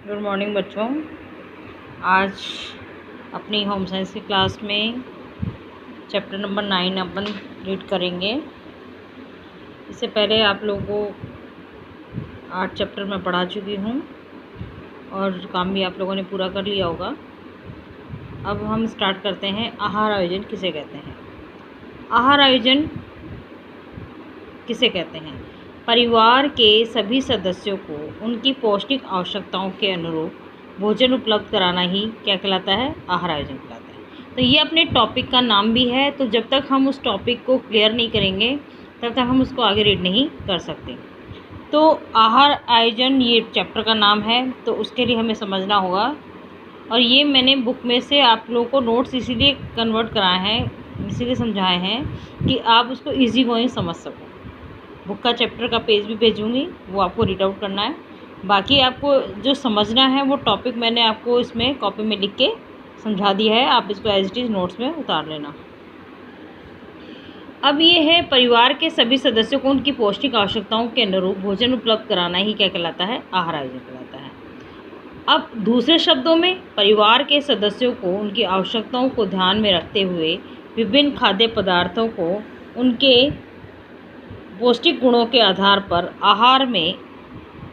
Good morning बच्चों। आज अपनी होम साइंस की क्लास में चैप्टर नंबर 9 अपन रीड करेंगे। इससे पहले आप लोगों को 8 चैप्टर मैं पढ़ा चुकी हूँ और काम भी आप लोगों ने पूरा कर लिया होगा। अब हम स्टार्ट करते हैं। आहार आयोजन किसे कहते हैं? आहार आयोजन किसे कहते हैं? परिवार के सभी सदस्यों को उनकी पौष्टिक आवश्यकताओं के अनुरूप भोजन उपलब्ध कराना ही क्या कहलाता है? आहार आयोजन कहलाता है। तो ये अपने टॉपिक का नाम भी है, तो जब तक हम उस टॉपिक को क्लियर नहीं करेंगे तब तक हम उसको आगे रीड नहीं कर सकते। तो आहार आयोजन ये चैप्टर का नाम है, तो उसके लिए हमें समझना होगा। और ये मैंने बुक में से आप लोगों को नोट्स इसीलिए कन्वर्ट कराए हैं, इसीलिए समझाए हैं कि आप उसको ईजी गोइंग समझ सको। बुक का चैप्टर का पेज भी भेजूँगी, वो आपको रीड आउट करना है। बाकी आपको जो समझना है वो टॉपिक मैंने आपको इसमें कॉपी में लिख के समझा दिया है, आप इसको एज इट इज़ नोट्स में उतार लेना। अब ये है, परिवार के सभी सदस्यों को उनकी पौष्टिक आवश्यकताओं के अनुरूप भोजन उपलब्ध कराना ही क्या कहलाता है? आहार आयोजन कहलाता है। अब दूसरे शब्दों में, परिवार के सदस्यों को उनकी आवश्यकताओं को ध्यान में रखते हुए विभिन्न खाद्य पदार्थों को उनके पौष्टिक गुणों के आधार पर आहार में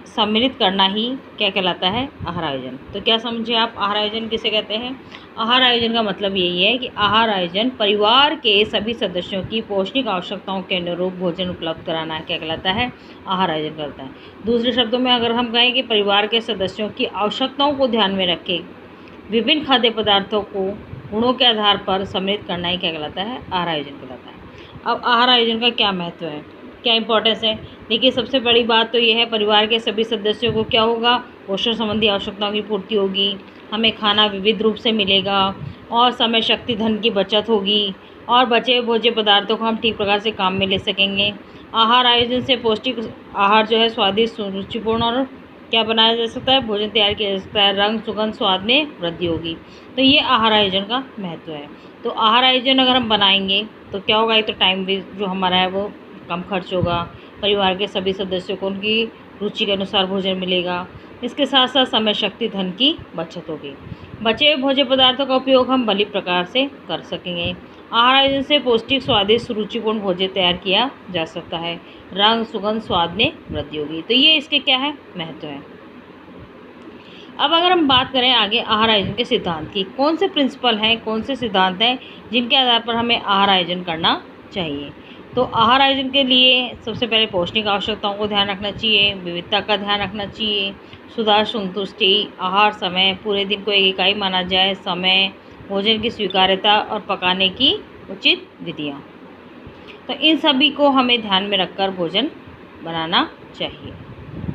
सम्मिलित करना ही क्या कहलाता है? आहार आयोजन। तो क्या समझे आप आहार आयोजन किसे कहते हैं? आहार आयोजन का मतलब यही है कि आहार आयोजन परिवार के सभी सदस्यों की पौष्टिक आवश्यकताओं के अनुरूप भोजन उपलब्ध कराना क्या कहलाता है? आहार आयोजन कहलाता है। दूसरे शब्दों में अगर हम कहें कि परिवार के सदस्यों की आवश्यकताओं को ध्यान में रखे विभिन्न खाद्य पदार्थों को गुणों के आधार पर सम्मिलित करना ही क्या कहलाता है? आहार आयोजन कहलाता है। अब आहार आयोजन का क्या महत्व है, क्या इंपॉर्टेंस है? देखिए, सबसे बड़ी बात तो ये है, परिवार के सभी सदस्यों को क्या होगा? पोषण संबंधी आवश्यकताओं की पूर्ति होगी, हमें खाना विविध रूप से मिलेगा और समय शक्ति धन की बचत होगी और बचे भोज्य पदार्थों को हम ठीक प्रकार से काम में ले सकेंगे। आहार आयोजन से पौष्टिक आहार जो है स्वादिष्ट, रुचिपूर्ण और क्या बनाया जा सकता है? भोजन तैयार किया जा सकता है। रंग, सुगंध, स्वाद में वृद्धि होगी। तो ये आहार आयोजन का महत्व है। तो आहार आयोजन अगर हम बनाएंगे तो क्या होगा? एक तो टाइम भी जो हमारा है वो कम खर्च होगा, परिवार के सभी सदस्यों को उनकी रुचि के अनुसार भोजन मिलेगा, इसके साथ साथ समय शक्ति धन की बचत होगी। बचे हुए भोज्य पदार्थों का उपयोग हम भली प्रकार से कर सकेंगे। आहार आयोजन से पौष्टिक, स्वादिष्ट, रुचिपूर्ण भोजन तैयार किया जा सकता है। रंग, सुगंध, स्वाद में वृद्धि होगी। तो ये इसके क्या है? महत्व है। अब अगर हम बात करें आगे आहार आयोजन के सिद्धांत की, कौन से प्रिंसिपल हैं, कौन से सिद्धांत हैं जिनके आधार पर हमें आहार आयोजन करना चाहिए? तो आहार आयोजन के लिए सबसे पहले पौष्टिक आवश्यकताओं को ध्यान रखना चाहिए, विविधता का ध्यान रखना चाहिए, सुधार, संतुष्टि, आहार समय, पूरे दिन को एक इकाई माना जाए, समय, भोजन की स्वीकार्यता और पकाने की उचित विधियाँ। तो इन सभी को हमें ध्यान में रखकर भोजन बनाना चाहिए।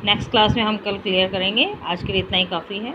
नेक्स्ट क्लास में हम कल क्लियर करेंगे। आज के लिए इतना ही काफ़ी है।